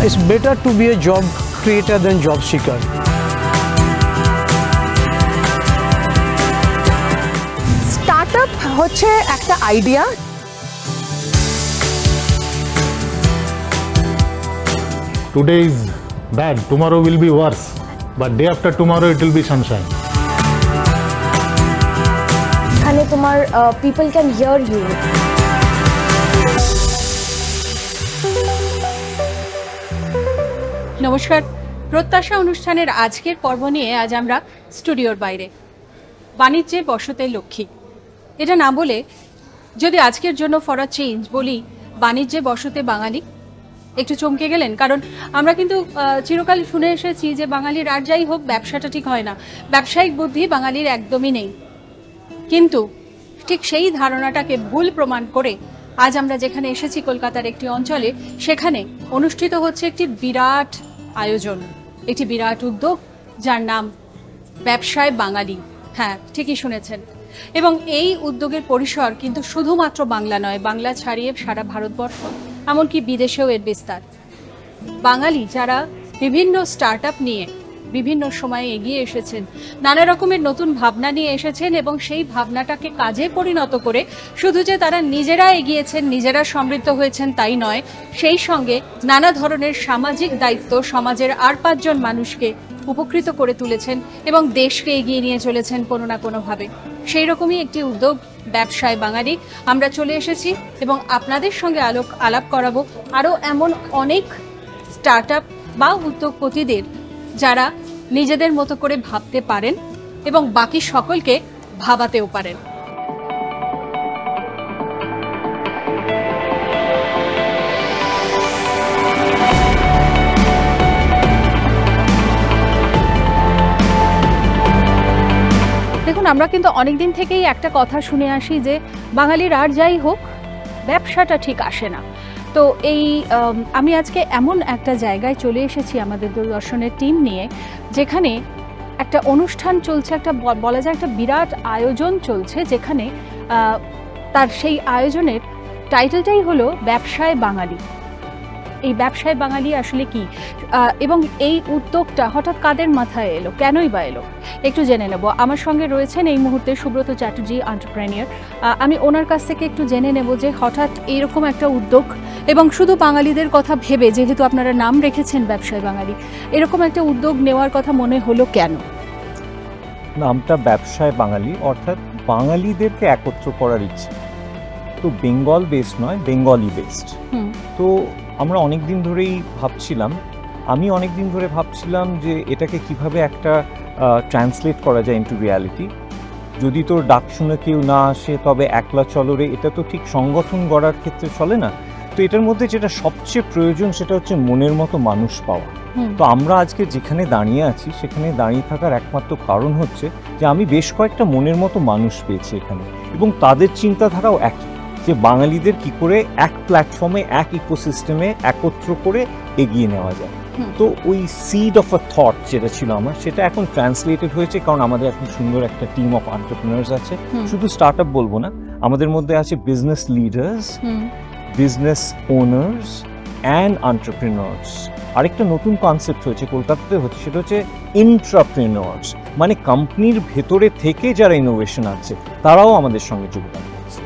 It's better to be a job creator than job seeker. Startup হচ্ছে একটা idea. Today is bad, tomorrow will be worse, but day after tomorrow it will be sunshine. এখানে তোমার people can hear you. নমস্কার, প্রত্যাশা অনুষ্ঠানের আজকের পর্ব নিয়ে আজ আমরা স্টুডিওর বাইরে বাণিজ্যে বসতে লক্ষ্মী এটা না বলে যদি আজকের জন্য ফর আ চেঞ্জ বলি বাণিজ্যে বসতে বাঙালি, একটু চমকে গেলেন? কারণ আমরা কিন্তু চিরকাল শুনে এসেছি যে বাঙালির আর যাই হোক ব্যবসাটা ঠিক হয় না, ব্যবসায়িক বুদ্ধি বাঙালির একদমই নেই। কিন্তু ঠিক সেই ধারণাটাকে ভুল প্রমাণ করে আজ আমরা যেখানে এসেছি কলকাতার একটি অঞ্চলে, সেখানে অনুষ্ঠিত হচ্ছে একটি বিরাট আয়োজন, একটি বিরাট উদ্যোগ যার নাম ব্যবসায় বাঙালি। হ্যাঁ, ঠিকই শুনেছেন। এবং এই উদ্যোগের পরিসর কিন্তু শুধুমাত্র বাংলা নয়, বাংলা ছাড়িয়ে সারা ভারতবর্ষ, এমনকি বিদেশেও এর বিস্তার। বাঙালি যারা বিভিন্ন স্টার্টআপ নিয়ে বিভিন্ন সময়ে এগিয়ে এসেছেন, নানা রকমের নতুন ভাবনা নিয়ে এসেছেন এবং সেই ভাবনাটাকে কাজে পরিণত করে শুধু যে তারা নিজেরা এগিয়েছেন, নিজেরা সমৃদ্ধ হয়েছেন তাই নয়, সেই সঙ্গে নানা ধরনের সামাজিক দায়িত্ব সমাজের আর 5 জন মানুষকে উপকৃত করে তুলেছেন এবং দেশকে এগিয়ে নিয়ে চলেছেন কোনো না কোনোভাবে। সেই রকমই একটি উদ্যোগ ব্যবসায় বাঙালি। আমরা চলে এসেছি এবং আপনাদের সঙ্গে আলাপ করাবো আরও এমন অনেক স্টার্টআপ বা উদ্যোগপতিদের যারা নিজেদের মতো করে ভাবতে পারেন এবং বাকি সকলকে ভাবাতেও পারেন। দেখুন, আমরা কিন্তু অনেকদিন থেকেই একটা কথা শুনে আসি যে বাঙালির আর যাই হোক ব্যবসাটা ঠিক আসে না। তো এই আমি আজকে এমন একটা জায়গায় চলে এসেছি আমাদের দূরদর্শনের টিম নিয়ে, যেখানে একটা অনুষ্ঠান চলছে, একটা বলা যায় একটা বিরাট আয়োজন চলছে, যেখানে তার সেই আয়োজনের টাইটেলটাই হলো ব্যবসায় বাঙালি। এই ব্যবসায় বাঙালি আসলে কি এবং এই উদ্যোগটা হঠাৎ কাদের মাথায় এলো, কেনই বা এলো, একটু জেনে নেব। আমার সঙ্গে রয়েছেন এই মুহূর্তে সুব্রত চ্যাটার্জি, এন্টারপ্রেনিয়র। আমি ওনার কাছ থেকে একটু জেনে নেব যে হঠাৎ এরকম একটা উদ্যোগ এবং শুধু বাঙালিদের কথা ভেবে, যেহেতু আপনারা নাম রেখেছেন ব্যবসায় বাঙালি, এরকম একটা উদ্যোগ নেওয়ার কথা মনে হলো কেন? নামটা ব্যবসায় বাঙালি অর্থাৎ বাঙালিদেরকে একত্র করার ইচ্ছে। তো বেঙ্গল বেসড নয়, বেঙ্গলি বেসড। তো আমরা অনেক দিন ধরেই ভাবছিলাম, আমি অনেক দিন ধরে ভাবছিলাম যে এটাকে কিভাবে একটা ট্রান্সলেট করা যায় ইনটু রিয়ালিটি। যদি তোর ডাক শুনে কেউ না আসে তবে একলা চলরে, এটা তো ঠিক সংগঠন গড়ার ক্ষেত্রে চলে না। তো এটার মধ্যে যেটা সবচেয়ে প্রয়োজন সেটা হচ্ছে মনের মতো মানুষ পাওয়া। তো আমরা আজকে যেখানে দাঁড়িয়ে আছি সেখানে দাঁড়িয়ে থাকার একমাত্র কারণ হচ্ছে যে আমি বেশ কয়েকটা মনের মতো মানুষ পেয়েছি এখানে, এবং তাদের চিন্তাধারাও একই, যে বাঙালিদের কি করে এক প্ল্যাটফর্মে এক ইকোসিস্টেমে একত্র করে এগিয়ে নেওয়া যায়। তো ওই সিড অফ আ থট যেটা ছিল আমার, সেটা এখন ট্রান্সলেটেড হয়েছে, কারণ আমাদের এখন সুন্দর একটা টিম অফ এন্টারপ্রেনার্স আছে। শুধু স্টার্টআপ বলবো না, আমাদের মধ্যে আছে business leaders, business owners and entrepreneurs. আরেকটা নতুন কনসেপ্ট হয়েছে, কলকাতাতে হচ্ছে, সেটা হচ্ছে ইন্ট্রাপ্রেনার্স, মানে কোম্পানির ভেতরে থেকে যারা ইনোভেশন আছে তারাও আমাদের সঙ্গে যোগদান করছে।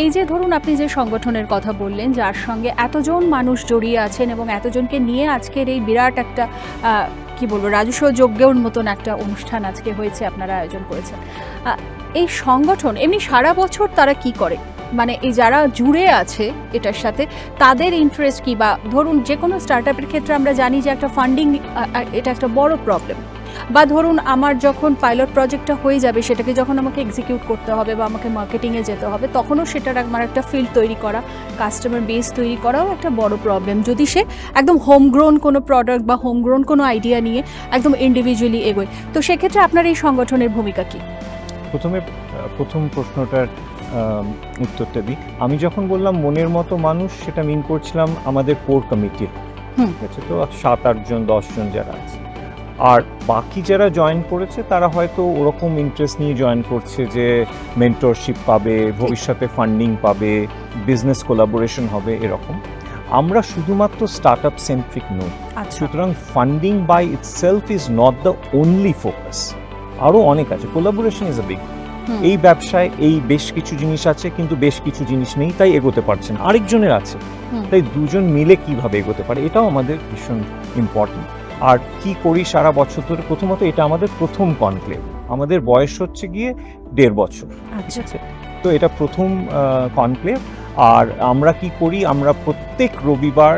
এই যে ধরুন আপনি যে সংগঠনের কথা বললেন, যার সঙ্গে এতজন মানুষ জড়িয়ে আছেন এবং এতজনকে নিয়ে আজকের এই বিরাট একটা কি বলবো রাজস্ব যজ্ঞের মতন একটা অনুষ্ঠান আজকে হয়েছে, আপনারা আয়োজন করেছেন। এই সংগঠন এমনি সারা বছর তারা কি করে, মানে এই যারা জুড়ে আছে এটার সাথে তাদের ইন্টারেস্ট কি? বা ধরুন যে কোনো স্টার্টআপের ক্ষেত্রে আমরা জানি যে একটা ফান্ডিং এটা একটা বড় প্রবলেম, বা ধরুন আমার যখন পাইলট প্রজেক্টটা হয়ে যাবে সেটাকে যখন আমাকে এক্সিকিউট করতে হবে বা আমাকে মার্কেটিংয়ে যেতে হবে, তখনও সেটার আমার একটা ফিল্ড তৈরি করা, কাস্টমার বেস তৈরি করাও একটা বড় প্রবলেম, যদি সে একদম হোমগ্রোন কোনো প্রোডাক্ট বা হোমগ্রোন কোনো আইডিয়া নিয়ে একদম ইন্ডিভিজুয়ালি এগোয়। তো সেক্ষেত্রে আপনার এই সংগঠনের ভূমিকা কি? প্রথম প্রশ্নটার উত্তরটা দিই। আমি যখন বললাম মনের মতো মানুষ, সেটা মিন করছিলাম আমাদের কোর কমিটি, ঠিক আছে? তো 7-8 জন 10 জন যারা আছে, আর বাকি যারা জয়েন করেছে তারা হয়তো ওরকম ইন্টারেস্ট নিয়ে জয়েন করছে যে মেন্টরশিপ পাবে, ভবিষ্যতে ফান্ডিং পাবে, বিজনেস কোলাবোরেশন হবে, এরকম। আমরা শুধুমাত্র স্টার্ট আপ সেন্ট্রিক নই, সুতরাং funding by itself is not the only focus, আরও অনেক আছে। Collaboration is a big. এই ব্যবসায় এই বেশ কিছু জিনিস আছে, কিন্তু বেশ কিছু জিনিস নেই, তাই এগোতে পারছে না। আরেকজনের আছে, তাই দুজন মিলে কিভাবে এগোতে পারে, এটাও আমাদের ভীষণ ইম্পর্টেন্ট। আর কি করি সারা বছর ধরে, প্রথমত এটা আমাদের প্রথম কনক্লেভ, আমাদের বয়স হচ্ছে গিয়ে 1.5 বছর, ঠিক আছে? তো এটা প্রথম কনক্লেভ। আর আমরা কি করি, আমরা প্রত্যেক রবিবার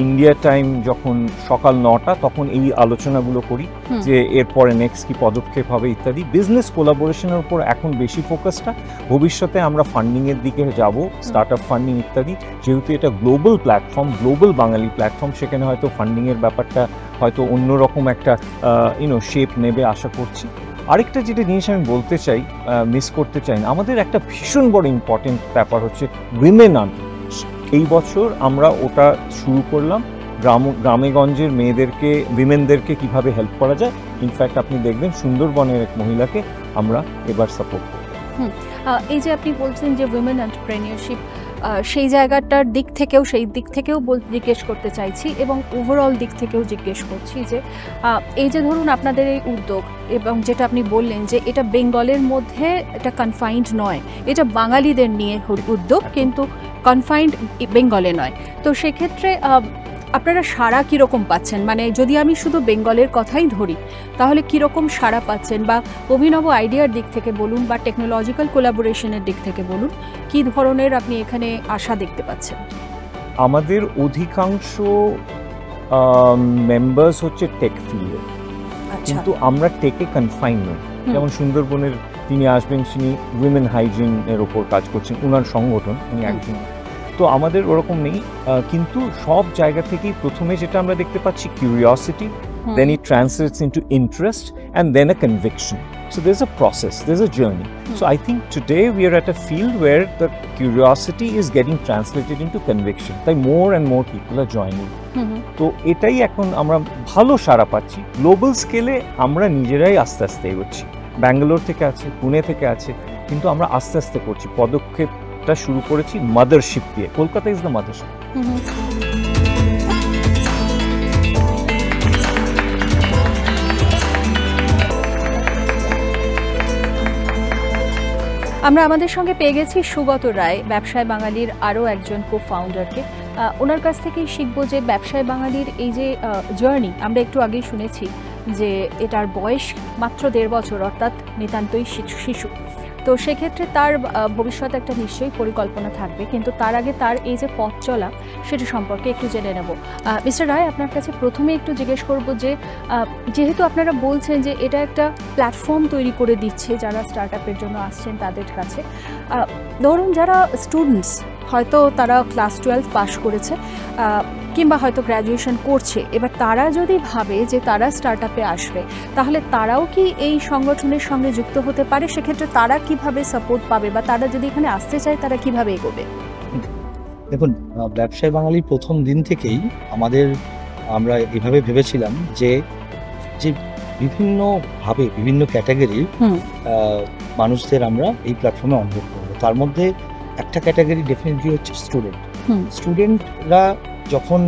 ইন্ডিয়া টাইম যখন সকাল 9টা, তখন এই আলোচনাগুলো করি যে এরপরে নেক্সট কি পদক্ষেপ হবে ইত্যাদি। বিজনেস কোলাবোরেশনের উপর এখন বেশি ফোকাসটা, ভবিষ্যতে আমরা ফান্ডিংয়ের দিকে যাব, স্টার্ট আপ ফান্ডিং ইত্যাদি। যেহেতু এটা গ্লোবাল প্ল্যাটফর্ম, গ্লোবাল বাঙালি প্ল্যাটফর্ম, সেখানে হয়তো ফান্ডিংয়ের ব্যাপারটা হয়তো অন্যরকম একটা শেপ নেবে আশা করছি। আরেকটা যেটা জিনিস আমি বলতে চাই, মিস করতে চাই না, আমাদের একটা ভীষণ বড় ইম্পর্টেন্ট ব্যাপার হচ্ছে উইমেন এন্টারপ্রেনারস। এই বছর আমরা ওটা শুরু করলাম, গ্রামেগঞ্জের মেয়েদেরকে, উইমেনদেরকে কিভাবে হেল্প করা যায়। ইনফ্যাক্ট আপনি দেখবেন সুন্দরবনের এক মহিলাকে আমরা এবার সাপোর্ট করব। এই যে আপনি বলছেন যে উইমেন এন্টারপ্রেনিয়রশিপ, সেই জায়গাটার দিক থেকেও জিজ্ঞেস করতে চাইছি, এবং ওভারঅল দিক থেকেও জিজ্ঞেস করছি যে এই যে ধরুন আপনাদের এই উদ্যোগ, এবং যেটা আপনি বললেন যে এটা বেঙ্গলের মধ্যে এটা কনফাইন্ড নয়, এটা বাঙালিদের নিয়ে উদ্যোগ, কিন্তু কনফাইন্ড বেঙ্গলে নয়। তো সেক্ষেত্রে আপনারা সাড়া কীরকম পাচ্ছেন? মানে যদি আমি শুধু বেঙ্গলের কথাই ধরি, তাহলে কীরকম সাড়া পাচ্ছেন, বা অভিনব আইডিয়ার দিক থেকে বলুন, বা টেকনোলজিক্যাল কোলাবোরেশনের দিক থেকে বলুন, কী ধরনের আপনি এখানে আশা দেখতে পাচ্ছেন? আমাদের অধিকাংশ মেম্বার্স হচ্ছে টেক ফিল্ডে, কিন্তু আমরা টেকে কনফাইন নই। যেমন সুন্দরবনের তিনি আসবেন, তিনি উইমেন হাইজিনের ওপর কাজ করছেন, ওনার সংগঠন, উনি একজন। তো আমাদের ওরকম নেই, কিন্তু সব জায়গা থেকেই প্রথমে যেটা আমরা দেখতে পাচ্ছি curiosity, then it translates into interest, and then a conviction. So there's a process, there's a journey. So I think today we are at a field where the curiosity is getting translated into conviction. তাই more and more people are joining. তো এটাই এখন আমরা ভালো সাড়া পাচ্ছি। Global স্কেলে আমরা নিজেরাই আস্তে আস্তে এগোচ্ছি, ব্যাঙ্গালোর থেকে আছে, পুনে থেকে আছে, কিন্তু আমরা আস্তে আস্তে করছি। পদক্ষেপটা শুরু করেছি মাদারশিপ দিয়ে, কলকাতা ইজ দ্য মাদারশিপ। আমরা আমাদের সঙ্গে পেয়ে গেছি সুগত রায়, ব্যবসায় বাঙালির আরও একজন কো ফাউন্ডারকে। ওনার কাছ থেকেই শিখবো যে ব্যবসায় বাঙালির এই যে জার্নি, আমরা একটু আগেই শুনেছি যে এটার বয়স মাত্র 1.5 বছর, অর্থাৎ নিতান্তই শিশু। তো সেক্ষেত্রে তার ভবিষ্যতে একটা নিশ্চয়ই পরিকল্পনা থাকবে, কিন্তু তার আগে তার এই যে পথ চলা, সেটা সম্পর্কে একটু জেনে নেব। মিস্টার রায়, আপনার কাছে প্রথমে একটু জিজ্ঞেস করব যে যেহেতু আপনারা বলছেন যে এটা একটা প্ল্যাটফর্ম তৈরি করে দিচ্ছে যারা স্টার্ট আপের জন্য আসছেন তাদের কাছে, ধরুন যারা স্টুডেন্টস, হয়তো তারা ক্লাস 12 পাস করেছে, কিংবা হয়তো গ্র্যাজুয়েশন করছে, এবার তারা যদি ভাবে যে তারা স্টার্ট আপে আসবে, তাহলে তারাও কি এই সংগঠনের সঙ্গে যুক্ত হতে পারে? সেক্ষেত্রে তারা কিভাবে সাপোর্ট পাবে, বা তারা যদি এখানে আসতে চায় তারা কিভাবে এগোবে? দেখুন, ব্যবসায় বাঙালির প্রথম দিন থেকেই আমরা এভাবে ভেবেছিলাম যে বিভিন্নভাবে বিভিন্ন ক্যাটাগরির মানুষদের আমরা এই প্ল্যাটফর্মে অনবোর্ড করবো। তার মধ্যে একটা ক্যাটাগরি ডেফিনেটলি হচ্ছে স্টুডেন্টরা যখন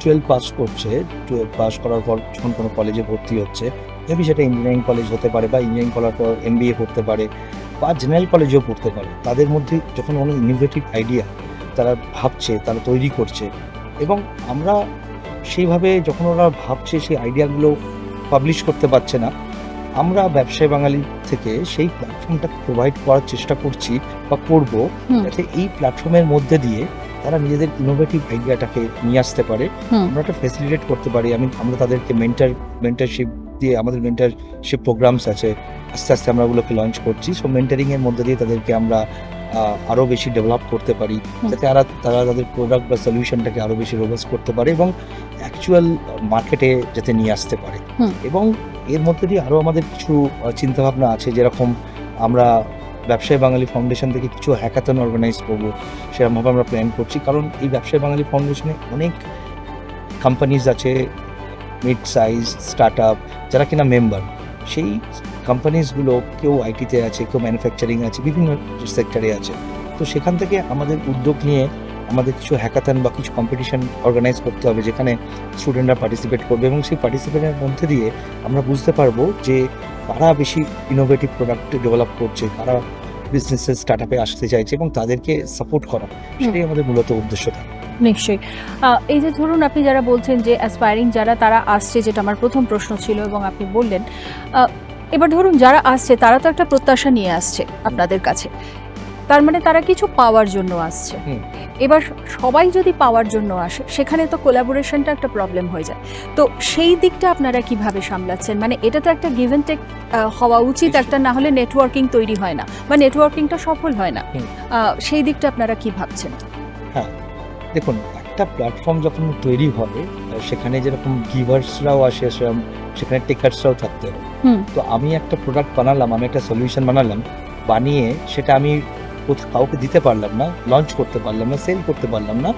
12 পাস করছে, 12 পাস করার পর যখন কোনো কলেজে ভর্তি হচ্ছে, মেবি সেটা ইঞ্জিনিয়ারিং কলেজ হতে পারে, বা ইঞ্জিনিয়ারিং করার পর MBA করতে পারে, বা জেনারেল কলেজেও পড়তে পারে, তাদের মধ্যে যখন অনেক ইনোভেটিভ আইডিয়া তারা ভাবছে, তারা তৈরি করছে, এবং আমরা সেইভাবে যখন ওরা ভাবছে সেই আইডিয়াগুলো পাবলিশ করতে পারছে না, আমরা ব্যবসায় বাঙালি থেকে সেই প্ল্যাটফর্মটাকে প্রোভাইড করার চেষ্টা করছি বা করব, যাতে এই প্ল্যাটফর্মের মধ্যে দিয়ে তারা নিজেদের ইনোভেটিভ আইডিয়াটাকে নিয়ে আসতে পারে, আমরা একটা ফ্যাসিলিটেট করতে পারি। আমরা তাদেরকে মেন্টারশিপ দিয়ে, আমাদের মেন্টারশিপ প্রোগ্রামস আছে, আস্তে আস্তে আমরা ওগুলোকে লঞ্চ করছি। সো মেন্টারিংয়ের মধ্যে দিয়ে তাদেরকে আমরা আরও বেশি ডেভেলপ করতে পারি, যাতে তারা তাদের প্রোডাক্ট বা সলিউশনটাকে আরও বেশি রোবাস্ট করতে পারে এবং অ্যাকচুয়াল মার্কেটে যাতে নিয়ে আসতে পারে। এবং এর মধ্যে দিয়ে আরও আমাদের কিছু চিন্তাভাবনা আছে, যেরকম আমরা ব্যবসায়ী বাঙালি ফাউন্ডেশন থেকে কিছু হ্যাকাথন অর্গানাইজ করবো, সেরকমভাবে আমরা প্ল্যান করছি। কারণ এই ব্যবসায়ী বাঙালি ফাউন্ডেশনে অনেক কোম্পানিজ আছে, মিড সাইজ স্টার্ট আপ যারা কিনা মেম্বার। সেই কোম্পানিজগুলো কেউ আইটিতে আছে, কেউ ম্যানুফ্যাকচারিং আছে, বিভিন্ন সেক্টরে আছে। তো সেখান থেকে আমাদের উদ্যোগ নিয়ে আমাদের কিছু হ্যাকাথন বা কিছু কম্পিটিশন অর্গানাইজ করতে হবে, যেখানে স্টুডেন্টরা পার্টিসিপেট করবে এবং সেই পার্টিসিপেটের মধ্যে দিয়ে আমরা বুঝতে পারবো যে কারা বেশি ইনোভেটিভ প্রোডাক্ট ডেভেলপ করছে, কারা বিজনেসের স্টার্ট আপে আসতে চাইছে এবং তাদেরকে সাপোর্ট করা, সেটাই আমাদের মূলত উদ্দেশ্য থাকে। নিশ্চয়ই। এই যে ধরুন আপনি যারা বলছেন যে অ্যাসপায়ারিং যারা তারা আসছে, যেটা আমার প্রথম প্রশ্ন ছিল এবং আপনি বললেন, এবার ধরুন যারা আসছে তারা তো একটা প্রত্যাশা নিয়ে আসছে আপনাদের কাছে, তার মানে তারা কিছু পাওয়ার জন্য আসছে। এবার সবাই যদি পাওয়ার জন্য আসে, সেখানে তো কোলাবোরেশনটা একটা প্রবলেম হয়ে যায়। তো সেই দিকটা আপনারা কিভাবে সামলাচ্ছেন? মানে এটা তো একটা গিভ অ্যান্ড টেক হওয়া উচিত, একটা না হলে নেটওয়ার্কিং তৈরি হয় না বা নেটওয়ার্কিংটা সফল হয় না। সেই দিকটা আপনারা কি ভাবছেন? হ্যাঁ, দেখুন, একটা প্ল্যাটফর্ম যখন তৈরি হয় সেখানে যেরকম গিভার্সরাও আসে, সেখানে টেকার্সরাও থাকতে হবে। তো আমি একটা প্রোডাক্ট বানালাম, আমি একটা সলিউশন বানালাম, বানিয়ে সেটা আমি কাউকে দিতে পারলাম না, লঞ্চ করতে পারলাম না, সেল করতে পারলাম না।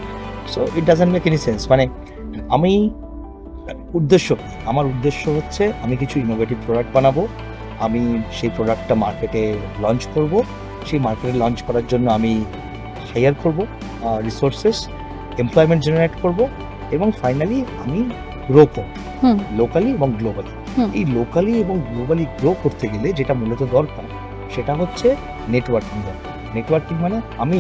So it doesn't make any sense. মানে আমার উদ্দেশ্য হচ্ছে আমি কিছু ইনোভেটিভ প্রোডাক্ট বানাবো, আমি সেই প্রোডাক্টটা মার্কেটে লঞ্চ করব, সেই মার্কেটে লঞ্চ করার জন্য আমি হায়ার করব রিসোর্সেস, এমপ্লয়মেন্ট জেনারেট করব এবং ফাইনালি আমি গ্রো করব লোকালি এবং গ্লোবালি। এই লোকালি এবং গ্লোবালি গ্রো করতে গেলে যেটা মূলত দরকার সেটা হচ্ছে নেটওয়ার্কিং দরকার। নেটওয়ার্কিং মানে আমি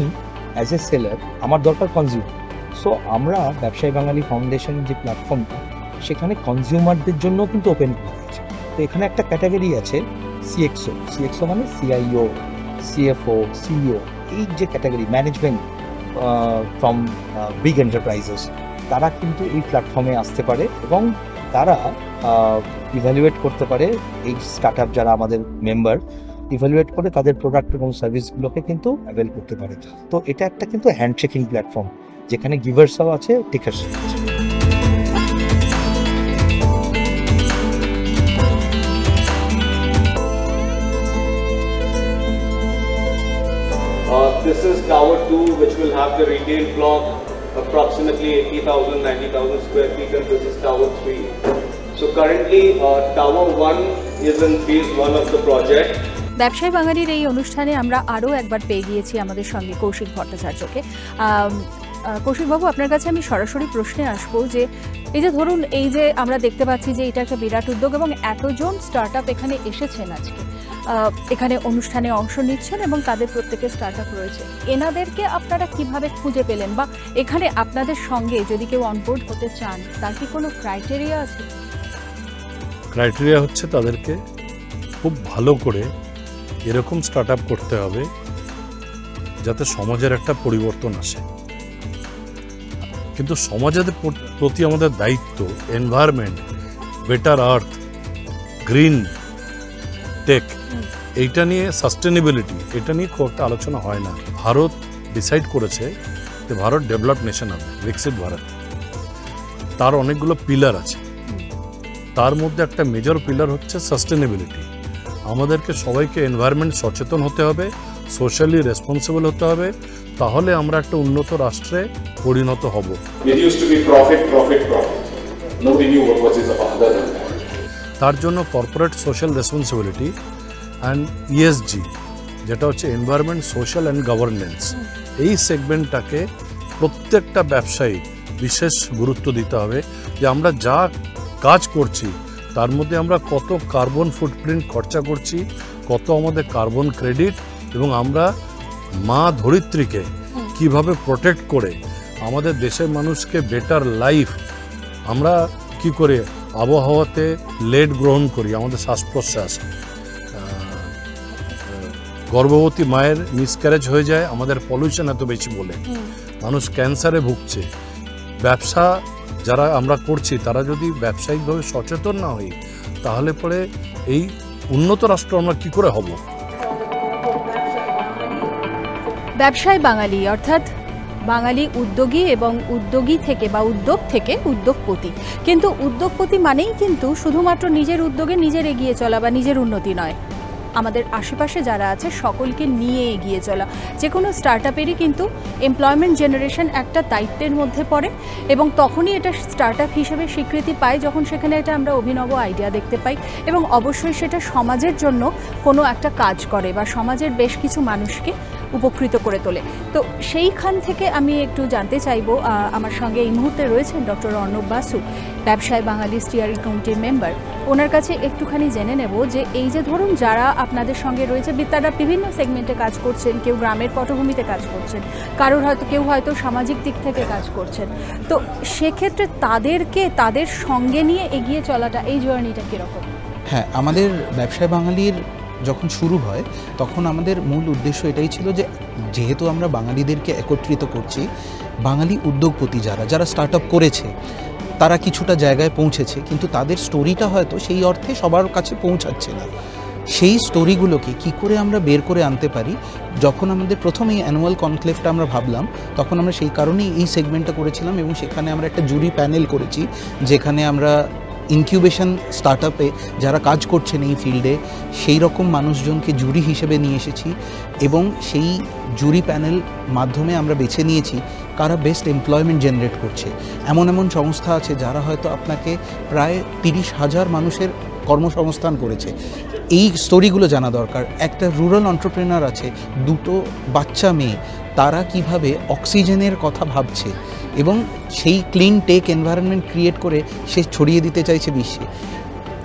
অ্যাজ এ সেলার, আমার দরকার কনজিউমার। সো আমরা ব্যবসায়ী বাঙালি ফাউন্ডেশন যে প্ল্যাটফর্মটা, সেখানে কনজিউমারদের জন্য কিন্তু ওপেন করা হয়েছে। তো এখানে একটা ক্যাটাগরি আছে সিএক্সও মানে সিআইও, সিএফও, সিইও, এই যে category management from big enterprises, তারা কিন্তু এই প্ল্যাটফর্মে আসতে পারে এবং তারা ইভ্যালুয়েট করতে পারে এই স্টার্ট আপ যারা আমাদের মেম্বার, ইভ্যালুয়েট করে তাদের প্রোডাক্ট এবং সার্ভিসগুলোকে কিন্তু অ্যাভেল করতে পারে। তো এটা একটা কিন্তু হ্যান্ডশেকিং প্ল্যাটফর্ম, যেখানে গিভার্সও আছে, টেকার্সও আছে। This is Tower 2, which will have the retail block, approximately 80,000, 90,000 square feet, and this is Tower 3. So currently, Tower 1 is in phase 1 of the project. ব্যবসায়ী বাঙালির এই অনুষ্ঠানে আমরা আরও একবার পেয়ে গিয়েছি আমাদের সঙ্গে কৌশিক ভট্টাচার্যকে। কৌশিকবাবু, আপনার কাছে আমি সরাসরি প্রশ্নে আসবো যে এই যে ধরুন এই যে আমরা দেখতে পাচ্ছি যে এটা একটা বিরাট উদ্যোগ এবং এতজন স্টার্ট আপ এখানে এসেছেন আজকে, এখানে অনুষ্ঠানে অংশ নিচ্ছেন এবং তাদের প্রত্যেকের স্টার্ট আপ রয়েছে, এনাদেরকে আপনারা কিভাবে খুঁজে পেলেন বা এখানে আপনাদের সঙ্গে যদি কেউ অনবোর্ড হতে চান তার কি কোনো ক্রাইটেরিয়া আছে? ক্রাইটেরিয়া হচ্ছে তাদেরকে খুব ভালো করে এরকম স্টার্ট আপ করতে হবে যাতে সমাজের একটা পরিবর্তন আসে। কিন্তু সমাজের প্রতি আমাদের দায়িত্ব, এনভায়রনমেন্ট, বেটার আর্থ, গ্রিন টেক, এইটা নিয়ে সাস্টেনেবিলিটি, এটা নিয়ে খুব একটা আলোচনা হয় না। ভারত ডিসাইড করেছে যে ভারত ডেভেলপ নেশন হবে, বিকশিত ভারত। তার অনেকগুলো পিলার আছে, তার মধ্যে একটা মেজর পিলার হচ্ছে সাস্টেনেবিলিটি। আমাদেরকে সবাইকে এনভায়রনমেন্ট সচেতন হতে হবে, সোশ্যালি রেসপন্সিবল হতে হবে, তাহলে আমরা একটা উন্নত রাষ্ট্রে পরিণত হব। তার জন্য corporate social responsibility and ESG, যেটা হচ্ছে এনভায়রনমেন্ট, সোশ্যাল অ্যান্ড গভর্নেন্স, এই সেগমেন্টটাকে প্রত্যেকটা ব্যবসায়ী বিশেষ গুরুত্ব দিতে হবে যে আমরা যা কাজ করছি তার মধ্যে আমরা কত কার্বন ফুটপ্রিন্ট খরচা করছি, কত আমাদের কার্বন ক্রেডিট, এবং আমরা মা ধরিত্রীকে কিভাবে প্রোটেক্ট করে আমাদের দেশের মানুষকে বেটার লাইফ, আমরা কি করে আবহাওয়াতে লেড গ্রহণ করি, আমাদের শ্বাস প্রশ্বাস, গর্ভবতী মায়ের মিসক্যারেজ হয়ে যায় আমাদের পলিউশন এত বেশি বলে, মানুষ ক্যান্সারে ভুগছে। ব্যবসা যারা আমরা করছি তারা যদি ব্যবসায়িকভাবে সচেতন না হই তাহলে পরে এই উন্নত রাষ্ট্র আমরা কি করে হব? ব্যবসায় বাঙালি অর্থাৎ বাঙালি উদ্যোগী এবং উদ্যোগী থেকে বা উদ্যোগ থেকে উদ্যোগপতি, কিন্তু উদ্যোগপতি মানেই কিন্তু শুধুমাত্র নিজের উদ্যোগে নিজের এগিয়ে চলা বা নিজের উন্নতি নয়, আমাদের আশেপাশে যারা আছে সকলকে নিয়ে এগিয়ে চলা। যে কোনো স্টার্টআপেরই কিন্তু এমপ্লয়মেন্ট জেনারেশন একটা দায়িত্বের মধ্যে পড়ে এবং তখনই এটা স্টার্টআপ হিসেবে স্বীকৃতি পায় যখন সেখানে একটা আমরা অভিনব আইডিয়া দেখতে পাই এবং অবশ্যই সেটা সমাজের জন্য কোনো একটা কাজ করে বা সমাজের বেশ কিছু মানুষকে উপকৃত করে তোলে। তো সেইখান থেকে আমি একটু জানতে চাইবো, আমার সঙ্গে এই মুহূর্তে রয়েছেন ডক্টর অর্ণব বাসু, ব্যবসায় বাঙালি স্টিয়ারিং কমিটির মেম্বার। ওনার কাছে একটুখানি জেনে নেব যে এই যে ধরুন যারা আপনাদের সঙ্গে রয়েছে তারা বিভিন্ন সেগমেন্টে কাজ করছেন, কেউ গ্রামের পটভূমিতে কাজ করছেন, কেউ হয়তো সামাজিক দিক থেকে কাজ করছেন, তো সেক্ষেত্রে তাদেরকে তাদের সঙ্গে নিয়ে এগিয়ে চলাটা, এই জার্নিটা কীরকম? হ্যাঁ, আমাদের ব্যবসায় বাঙালির যখন শুরু হয় তখন আমাদের মূল উদ্দেশ্য এটাই ছিল যে যেহেতু আমরা বাঙালিদেরকে একত্রিত করছি, বাঙালি উদ্যোগপতি যারা স্টার্ট আপ করেছে তারা কিছুটা জায়গায় পৌঁছেছে, কিন্তু তাদের স্টোরিটা হয়তো সেই অর্থে সবার কাছে পৌঁছাচ্ছে না। সেই স্টোরিগুলোকে কি করে আমরা বের করে আনতে পারি, যখন আমাদের প্রথম এই অ্যানুয়াল কনক্লেভটা আমরা ভাবলাম তখন আমরা সেই কারণেই এই সেগমেন্টটা করেছিলাম এবং সেখানে আমরা একটা জুরি প্যানেল করেছি যেখানে আমরা ইনকিউবেশন স্টার্টআপে যারা কাজ করছেন এই ফিল্ডে সেই রকম মানুষজনকে জুরি হিসেবে নিয়ে এসেছি এবং সেই জুরি প্যানেল মাধ্যমে আমরা বেছে নিয়েছি কারা বেস্ট এমপ্লয়মেন্ট জেনারেট করছে। এমন সংস্থা আছে যারা হয়তো আপনাকে প্রায় 30,000 মানুষের কর্মসংস্থান করেছে। এই স্টোরিগুলো জানা দরকার। একটা রুরাল এন্টারপ্রেনার আছে, 2টো বাচ্চা মেয়ে, তারা কিভাবে অক্সিজেনের কথা ভাবছে এবং সেই ক্লিন টেক এনভায়রনমেন্ট ক্রিয়েট করে সে ছড়িয়ে দিতে চাইছে বিশ্বে।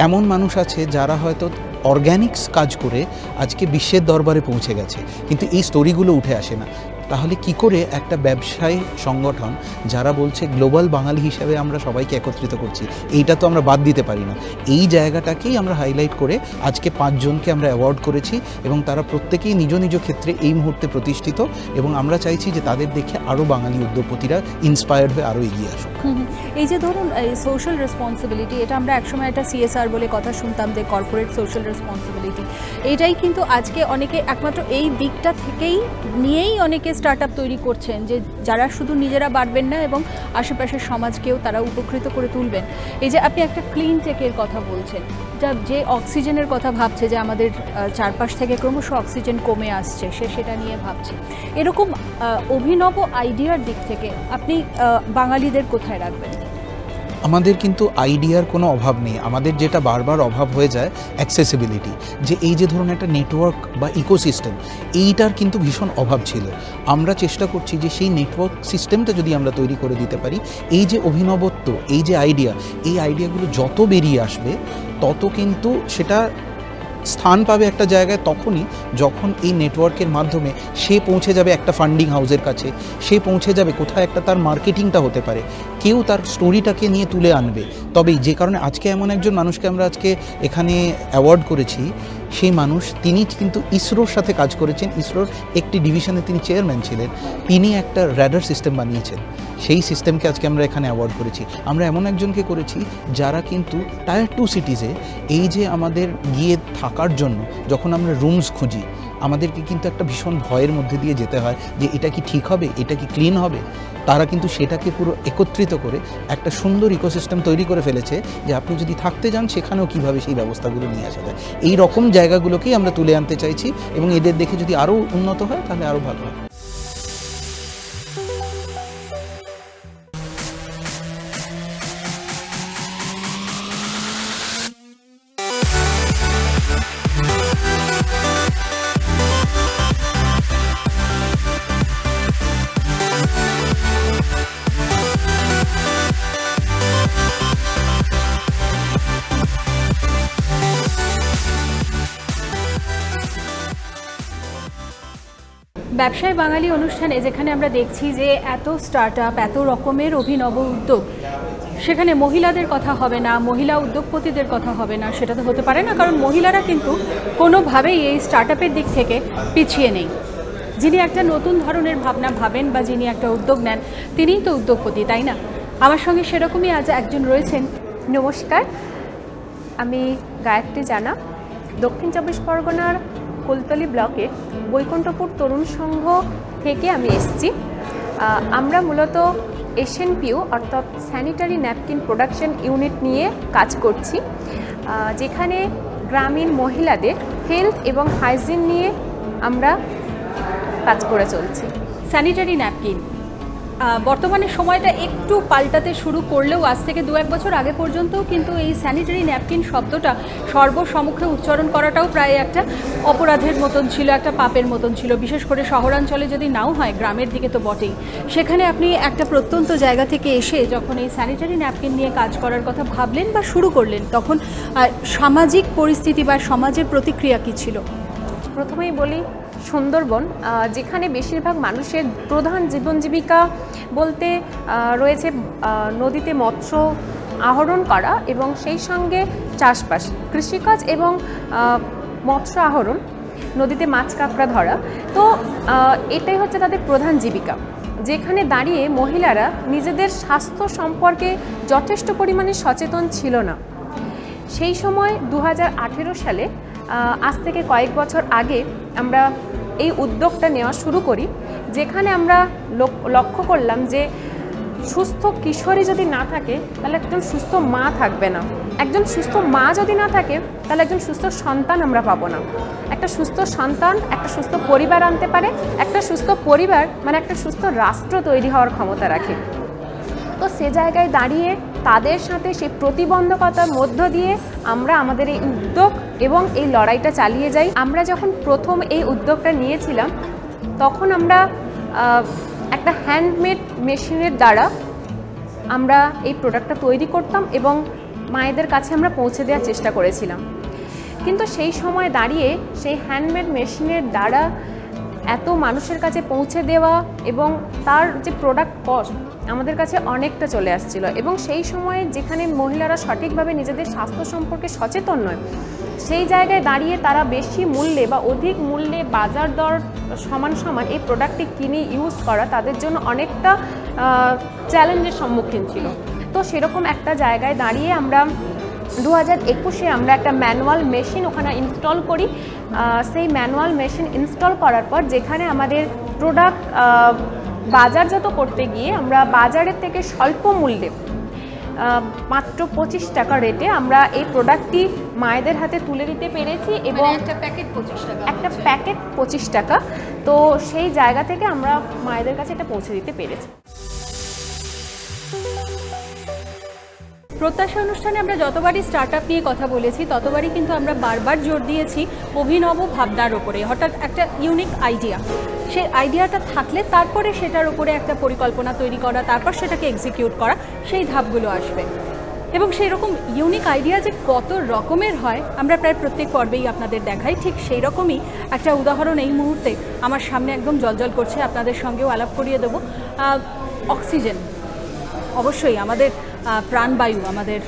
এমন মানুষ আছে যারা হয়তো অর্গ্যানিক্স কাজ করে আজকে বিশ্বের দরবারে পৌঁছে গেছে, কিন্তু এই স্টোরিগুলো উঠে আসে না। তাহলে কি করে একটা ব্যবসায়ী সংগঠন যারা বলছে গ্লোবাল বাঙালি হিসেবে আমরা সবাইকে একত্রিত করছি, এইটা তো আমরা বাদ দিতে পারি না। এই জায়গাটাকেই আমরা হাইলাইট করে আজকে 5 জনকে আমরা অ্যাওয়ার্ড করেছি এবং তারা প্রত্যেকেই নিজ নিজ ক্ষেত্রে এই মুহূর্তে প্রতিষ্ঠিত এবং আমরা চাইছি যে তাদের দেখে আরও বাঙালি উদ্যোগপতিরা ইন্সপায়ার্ড হয়ে আরও এগিয়ে আসুক। এই যে ধরুন সোশ্যাল রেসপন্সিবিলিটি, এটা আমরা একসময় একটা CSR বলে কথা শুনতাম, যে কর্পোরেট সোশ্যাল রেসপন্সিবিলিটি, এটাই কিন্তু আজকে অনেকে একমাত্র এই দিকটা থেকেই নিয়েই অনেকে স্টার্টআপ তৈরি করছেন, যে যারা শুধু নিজেরা বাড়বেন না এবং আশেপাশের সমাজকেও তারা উপকৃত করে তুলবেন। এই যে আপনি একটা ক্লিন টেকের কথা বলছেন, যে অক্সিজেনের কথা ভাবছে, যে আমাদের চারপাশ থেকে ক্রমশ অক্সিজেন কমে আসছে, সেটা নিয়ে ভাবছে, এরকম অভিনব আইডিয়ার দিক থেকে আপনি বাঙালিদের কোথায় রাখবেন? আমাদের কিন্তু আইডিয়ার কোনো অভাব নেই। আমাদের যেটা বারবার অভাব হয়ে যায় অ্যাক্সেসিবিলিটি, যে এই যে ধরুন একটা নেটওয়ার্ক বা ইকোসিস্টেম, এইটার কিন্তু ভীষণ অভাব ছিল। আমরা চেষ্টা করছি যে সেই নেটওয়ার্ক সিস্টেমটা যদি আমরা তৈরি করে দিতে পারি, এই যে অভিনবত্ব, এই যে এই আইডিয়াগুলো যত বেরিয়ে আসবে তত কিন্তু সেটা স্থান পাবে একটা জায়গায় তখনই যখন এই নেটওয়ার্কের মাধ্যমে সে পৌঁছে যাবে একটা ফান্ডিং হাউসের কাছে, সে পৌঁছে যাবে কোথায় একটা তার মার্কেটিংটা হতে পারে, কেউ তার স্টোরিটাকে নিয়ে তুলে আনবে। তবেই যে কারণে আজকে এমন একজন মানুষকে আমরা আজকে এখানে অ্যাওয়ার্ড করেছি, সেই মানুষ তিনি কিন্তু ইসরোর সাথে কাজ করেছেন, ইসরোর একটি ডিভিশনে তিনি চেয়ারম্যান ছিলেন, তিনি একটা র্যাডার সিস্টেম বানিয়েছেন, সেই সিস্টেমকে আজকে আমরা এখানে অ্যাওয়ার্ড করেছি। আমরা এমন একজনকে করেছি যারা কিন্তু টায়ার 2 সিটিজে এই যে আমাদের গিয়ে থাকার জন্য যখন আমরা রুমস খুঁজি, আমাদেরকে কিন্তু একটা ভীষণ ভয়ের মধ্যে দিয়ে যেতে হয় যে এটা কি ঠিক হবে, এটা কি ক্লিন হবে। তারা কিন্তু সেটাকে পুরো একত্রিত করে একটা সুন্দর ইকোসিস্টেম তৈরি করে ফেলেছে, যে আপনি যদি থাকতে যান সেখানেও কীভাবে সেই ব্যবস্থাগুলো নিয়ে আসা যায়। এই রকম জায়গাগুলোকেই আমরা তুলে আনতে চাইছি এবং এদের দেখে যদি আরও উন্নত হয় তাহলে আরও ভালো হয়। ব্যবসায় বাঙালি অনুষ্ঠানে যেখানে আমরা দেখছি যে এত স্টার্টআপ, এত রকমের অভিনব উদ্যোগ, সেখানে মহিলাদের কথা হবে না, মহিলা উদ্যোগপতিদের কথা হবে না, সেটা তো হতে পারে না, কারণ মহিলারা কিন্তু কোনোভাবেই এই স্টার্টআপের দিক থেকে পিছিয়ে নেই। যিনি একটা নতুন ধরনের ভাবনা ভাবেন বা যিনি একটা উদ্যোগ নেন, তিনিই তো উদ্যোগপতি, তাই না? আমার সঙ্গে সেরকমই আজ একজন রয়েছেন। নমস্কার, আমি গায়ত্রী জানা, দক্ষিণ 24 পরগনার কুলতলি ব্লকের বৈকুণ্ঠপুর তরুণ সংঘ থেকে আমি এসেছি। আমরা মূলত SNPU অর্থাৎ স্যানিটারি ন্যাপকিন প্রোডাকশন ইউনিট নিয়ে কাজ করছি, যেখানে গ্রামীণ মহিলাদের হেলথ এবং হাইজিন নিয়ে আমরা কাজ করে চলছি। স্যানিটারি ন্যাপকিন বর্তমানে সময়টা একটু পাল্টাতে শুরু করলেও আজ থেকে 2-1 বছর আগে পর্যন্তও কিন্তু এই স্যানিটারি ন্যাপকিন শব্দটা সর্বসম্মুখে উচ্চারণ করাটাও প্রায় একটা অপরাধের মতন ছিল, একটা পাপের মতন ছিল। বিশেষ করে শহরাঞ্চলে যদি নাও হয়, গ্রামের দিকে তো বটেই। সেখানে আপনি একটা প্রত্যন্ত জায়গা থেকে এসে যখন এই স্যানিটারি ন্যাপকিন নিয়ে কাজ করার কথা ভাবলেন বা শুরু করলেন, তখন সামাজিক পরিস্থিতি বা সমাজের প্রতিক্রিয়া কী ছিল? প্রথমেই বলি, সুন্দরবন যেখানে বেশিরভাগ মানুষের প্রধান জীবন জীবিকা বলতে রয়েছে নদীতে মৎস্য আহরণ করা এবং সেই সঙ্গে চাষবাস, কৃষিকাজ এবং মৎস্য আহরণ, নদীতে মাছ কাঁকড়া ধরা। তো এটাই হচ্ছে তাদের প্রধান জীবিকা, যেখানে দাঁড়িয়ে মহিলারা নিজেদের স্বাস্থ্য সম্পর্কে যথেষ্ট পরিমাণে সচেতন ছিল না। সেই সময় 2018 সালে, আজ থেকে কয়েক বছর আগে আমরা এই উদ্যোগটা নেওয়া শুরু করি, যেখানে আমরা লক্ষ্য করলাম যে সুস্থ কিশোরী যদি না থাকে তাহলে একজন সুস্থ মা থাকবে না, একজন সুস্থ মা যদি না থাকে তাহলে একজন সুস্থ সন্তান আমরা পাবো না। একটা সুস্থ সন্তান একটা সুস্থ পরিবার আনতে পারে, একটা সুস্থ পরিবার মানে একটা সুস্থ রাষ্ট্র তৈরি হওয়ার ক্ষমতা রাখে। তো সে জায়গায় দাঁড়িয়ে তাদের সাথে সেই প্রতিবন্ধকতার মধ্য দিয়ে আমরা আমাদের এই উদ্যোগ এবং এই লড়াইটা চালিয়ে যাই। আমরা যখন প্রথম এই উদ্যোগটা নিয়েছিলাম, তখন আমরা একটা হ্যান্ডমেড মেশিনের দ্বারা আমরা এই প্রোডাক্টটা তৈরি করতাম এবং মায়েদের কাছে আমরা পৌঁছে দেওয়ার চেষ্টা করেছিলাম। কিন্তু সেই সময় দাঁড়িয়ে সেই হ্যান্ডমেড মেশিনের দ্বারা এত মানুষের কাছে পৌঁছে দেওয়া এবং তার যে প্রোডাক্ট কস্ট আমাদের কাছে অনেকটা চলে আসছিল, এবং সেই সময়ে যেখানে মহিলারা সঠিকভাবে নিজেদের স্বাস্থ্য সম্পর্কে সচেতন নয়, সেই জায়গায় দাঁড়িয়ে তারা বেশি মূল্যে বা অধিক মূল্যে বাজার দর সমান সমান এই প্রোডাক্টটি কিনে ইউজ করা তাদের জন্য অনেকটা চ্যালেঞ্জের সম্মুখীন ছিল। তো সেরকম একটা জায়গায় দাঁড়িয়ে আমরা 2021-এ আমরা একটা ম্যানুয়াল মেশিন ওখানে ইনস্টল করি। সেই ম্যানুয়াল মেশিন ইনস্টল করার পর যেখানে আমাদের প্রোডাক্ট বাজারজাত করতে গিয়ে আমরা বাজারের থেকে স্বল্প মূল্যে মাত্র 25 টাকা রেটে আমরা এই প্রোডাক্টটি মায়েদের হাতে তুলে দিতে পেরেছি, এবং একটা প্যাকেট 25 টাকা, একটা প্যাকেট 25 টাকা। তো সেই জায়গা থেকে আমরা মায়েদের কাছে এটা পৌঁছে দিতে পেরেছি। প্রত্যাশা অনুষ্ঠানে আমরা যতবারই স্টার্টআপ নিয়ে কথা বলেছি, ততবারই কিন্তু আমরা বারবার জোর দিয়েছি অভিনব ভাবনার ওপরে। হঠাৎ একটা ইউনিক আইডিয়া, সেই আইডিয়াটা থাকলে তারপরে সেটার উপরে একটা পরিকল্পনা তৈরি করা, তারপর সেটাকে এক্সিকিউট করা, সেই ধাপগুলো আসবে। এবং সেই রকম ইউনিক আইডিয়া যে কত রকমের হয় আমরা প্রায় প্রত্যেক পর্বেই আপনাদের দেখাই। ঠিক সেই রকমই একটা উদাহরণ এই মুহূর্তে আমার সামনে একদম জ্বলজ্বল করছে, আপনাদের সঙ্গেও আলাপ করিয়ে দেবো। অক্সিজেন অবশ্যই আমাদের প্রাণবায়ু, আমাদের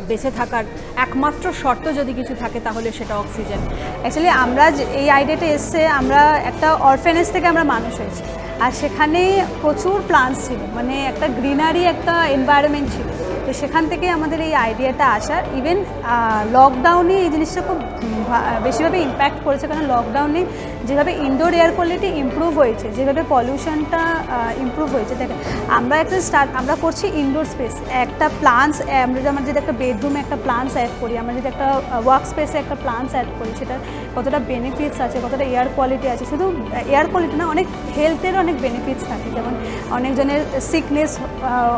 বেঁচে থাকার একমাত্র শর্ত যদি কিছু থাকে তাহলে সেটা অক্সিজেন। অ্যাকচুয়ালি আমরা এই আইডিয়াটা এসছে, আমরা একটা অরফেনেজ থেকে আমরা মানুষ হয়েছি, আর সেখানে প্রচুর প্লান্টস ছিল, মানে একটা গ্রিনারি একটা এনভায়রনমেন্ট ছিল। তো সেখান থেকে আমাদের এই আইডিয়াটা আসার। ইভেন লকডাউনে এই জিনিসটা খুব বেশিভাবে ইম্প্যাক্ট করেছে, কারণ লকডাউনে যেভাবে ইনডোর এয়ার কোয়ালিটি ইমপ্রুভ হয়েছে, যেভাবে পলিউশনটা ইমপ্রুভ হয়েছে, দেখেন আমরা আমরা করছি ইনডোর স্পেস, একটা প্লান্টস, আমরা যদি একটা বেডরুমে একটা প্লান্টস অ্যাড করি, আমরা যদি একটা ওয়ার্ক স্পেসে একটা প্লান্টস অ্যাড করি, সেটা কতটা বেনিফিটস আছে, কতটা এয়ার কোয়ালিটি আছে। শুধু এয়ার কোয়ালিটি না, অনেক হেলথের অনেক বেনিফিটস থাকে, যেমন অনেকজনের সিকনেস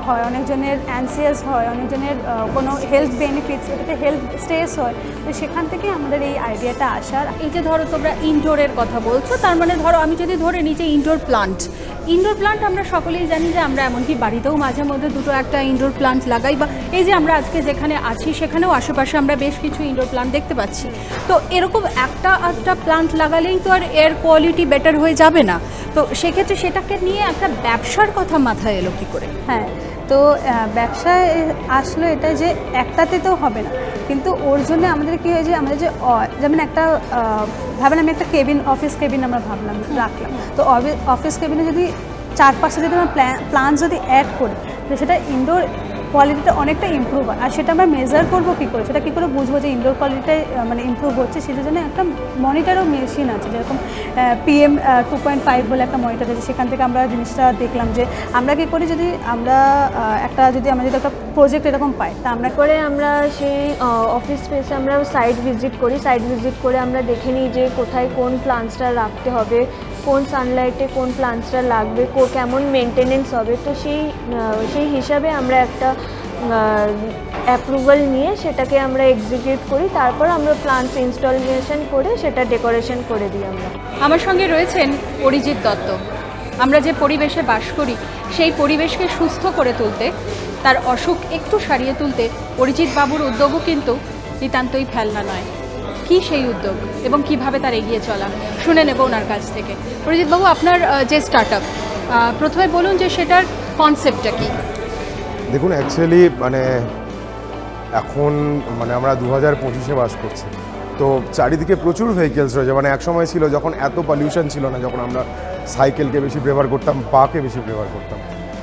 হয়, অনেকজনের অ্যানসিয়াস হয়, অনেকজনের কোনো হেলথ বেনিফিটস, এটাতে হেলথ স্ট্রেস হয়। তো সেখান থেকে আমাদের এই আইডিয়াটা আসার। এই যে ধরো তোমরা ইনডোরের কথা বলছো, তার মানে ধরো আমি যদি ধরে নিই যে ইনডোর প্লান্ট আমরা সকলেই জানি যে আমরা এমনকি বাড়িতেও মাঝে মধ্যে দুটো একটা ইনডোর প্লান্ট লাগাই, বা এই যে আমরা আজকে যেখানে আছি সেখানেও আশেপাশে আমরা বেশ কিছু ইনডোর প্লান্ট দেখতে পাচ্ছি। তো এরকম একটা প্লান্ট লাগালেই তো আর এয়ার কোয়ালিটি বেটার হয়ে যাবে না। তো সেক্ষেত্রে সেটাকে নিয়ে একটা ব্যবসার কথা মাথায় এলো কী করে? হ্যাঁ, তো ব্যবসায় আসলো এটা যে একটাতে তো হবে না, কিন্তু ওর জন্য আমাদের কী হয়েছে, আমাদের যে যেমন একটা ভাবেন আমি একটা অফিস কেবিন আমরা রাখলাম, তো অফিস কেবিনে যদি 4-5টা যদি আমরা প্লান্ট যদি অ্যাড করি, তো সেটা ইনডোর কোয়ালিটিটা অনেকটা ইমপ্রুভ হয়। আর সেটা আমরা মেজার করবো কী করে, সেটা কী করে বুঝবো যে ইনডোর কোয়ালিটিটাই মানে ইমপ্রুভ হচ্ছে, সেটার জন্য একটা মনিটরও মেশিন আছে, যেরকম PM 2.5 বলে একটা মনিটর আছে, সেখান থেকে আমরা জিনিসটা দেখলাম যে আমরা কী করি, যদি আমরা আমরা যদি একটা প্রজেক্ট এরকম পাই, তা আমরা করে আমরা সেই অফিস স্পেসে আমরা সাইট ভিজিট করি, সাইট ভিজিট করে আমরা দেখে নিই যে কোথায় কোন প্লান্টসটা রাখতে হবে, কোন সানলাইটে কোন প্লান্টসটা লাগবে, কেমন মেনটেনেন্স হবে। তো সেই হিসাবে আমরা একটা অ্যাপ্রুভাল নিয়ে সেটাকে আমরা এক্সিকিউট করি, তারপর আমরা প্লান্টস ইনস্টলেশন করে সেটা ডেকোরেশন করে দিই। আমার সঙ্গে রয়েছেন অরিজিৎ দত্ত। আমরা যে পরিবেশে বাস করি সেই পরিবেশকে সুস্থ করে তুলতে, তার অসুখ একটু সারিয়ে তুলতে অরিজিৎ বাবুর উদ্যোগও কিন্তু নিতান্তই ফেলনা নয়। কি সেই উদ্যোগ এবং কিভাবে তার এগিয়ে চলা, শুনে নেব ওনার কাছ থেকে। অরিজিৎ বাবু, আপনার যে স্টার্টআপ, প্রথমে বলুন যে সেটার কনসেপ্টটা কি? দেখুন, অ্যাকচুয়ালি মানে এখন মানে আমরা 2025-এ বাস করছি, তো চারিদিকে প্রচুর ভেহিকেলস রয়েছে। মানে একসময় ছিল যখন এত পলিউশন ছিল না, যখন আমরা সাইকেলকে বেশি প্রেফার করতাম, পাকে বেশি প্রেফার করতাম।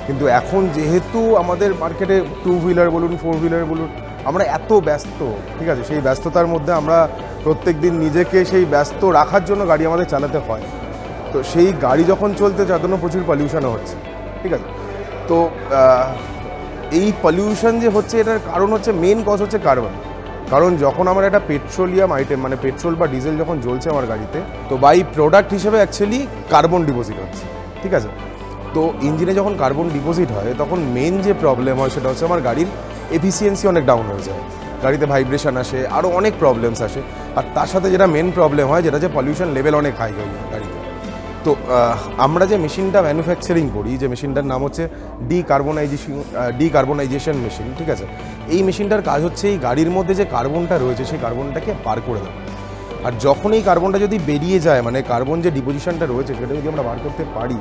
কিন্তু এখন যেহেতু আমাদের মার্কেটে 2 হুইলার বলুন 4 হুইলার বলুন, আমরা এত ব্যস্ত, ঠিক আছে, সেই ব্যস্ততার মধ্যে আমরা প্রত্যেক দিন নিজেকে সেই ব্যস্ত রাখার জন্য গাড়ি আমাদের চালাতে হয়। তো সেই গাড়ি যখন চলতে যার জন্য প্রচুর পলিউশনও হচ্ছে, ঠিক আছে। তো এই পলিউশন যে হচ্ছে, এটার কারণ হচ্ছে, মেন কজ হচ্ছে কার্বন। কারণ যখন আমার একটা পেট্রোলিয়াম আইটেম মানে পেট্রোল বা ডিজেল যখন জ্বলছে আমার গাড়িতে, তো বাই প্রোডাক্ট হিসেবে অ্যাকচুয়ালি কার্বন ডিপোজিট হচ্ছে, ঠিক আছে। তো ইঞ্জিনে যখন কার্বন ডিপোজিট হয় তখন মেন যে প্রবলেম হয় সেটা হচ্ছে আমার গাড়ির এফিসিয়েন্সি অনেক ডাউন হয়ে যায়, গাড়িতে ভাইব্রেশন আসে, আরও অনেক প্রবলেমস আসে। আর তার সাথে যেটা মেন প্রবলেম হয়, যেটা যে পলিউশন লেভেল অনেক হাই হয়ে যায় গাড়িতে। তো আমরা যে মেশিনটা ম্যানুফ্যাকচারিং করি, যে মেশিনটার নাম হচ্ছে ডিকার্বনাইজেশন মেশিন, ঠিক আছে। এই মেশিনটার কাজ হচ্ছে এই গাড়ির মধ্যে যে কার্বনটা রয়েছে সেই কার্বনটাকে পার করে দেওয়া। আর যখন এই কার্বনটা যদি বেরিয়ে যায়, মানে কার্বন যে ডিপোজিশনটা রয়েছে সেটা যদি আমরা বার করতে পারি,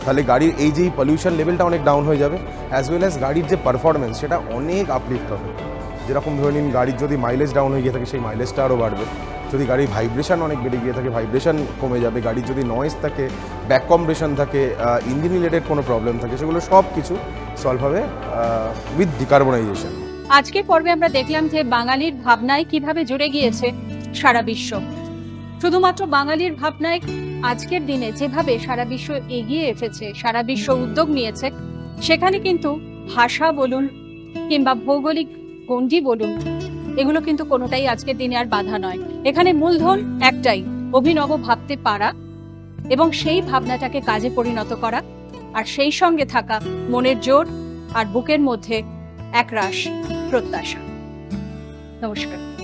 তাহলে গাড়ির এই যে পলিউশন লেভেলটা অনেক ডাউন হয়ে যাবে, অ্যাজ ওয়েল অ্যাজ গাড়ির যে পারফরমেন্স সেটা অনেক আপলিফ্ট হবে। যেরকম ধরে নিন, গাড়ির যদি মাইলেজ ডাউন হয়ে গিয়ে থাকে সেই মাইলেজটা আরও বাড়বে। যদি গাড়ির ভাইব্রেশন অনেক বেড়ে গিয়ে থাকে, ভাইব্রেশন কমে যাবে। গাড়ির যদি নয়েজ থাকে, ব্যাক কম্প্রেশন থাকে, ইঞ্জিন রিলেটেড কোনো প্রবলেম থাকে, সেগুলো সব কিছু সলভ হবে উইথ ডিকার্বনাইজেশন। আজকের পর্বে আমরা দেখলাম যে বাঙালির ভাবনায় কিভাবে জুড়ে গিয়েছে সারা বিশ্ব। শুধুমাত্র বাঙালির ভাবনায় আজকের দিনে যেভাবে সারা বিশ্ব এগিয়ে এসেছে, সারা বিশ্ব উদ্যোগ নিয়েছে, সেখানে কিন্তু ভাষা বলুন কিংবা ভৌগোলিক গণ্ডি বলুন, এগুলো কিন্তু কোনোটাই আজকের দিনে আর বাধা নয়। এখানে মূলধন একটাই, অভিনব ভাবতে পারা এবং সেই ভাবনাটাকে কাজে পরিণত করা, আর সেই সঙ্গে থাকা মনের জোর আর বুকের মধ্যে একরাশ প্রত্যাশা। নমস্কার।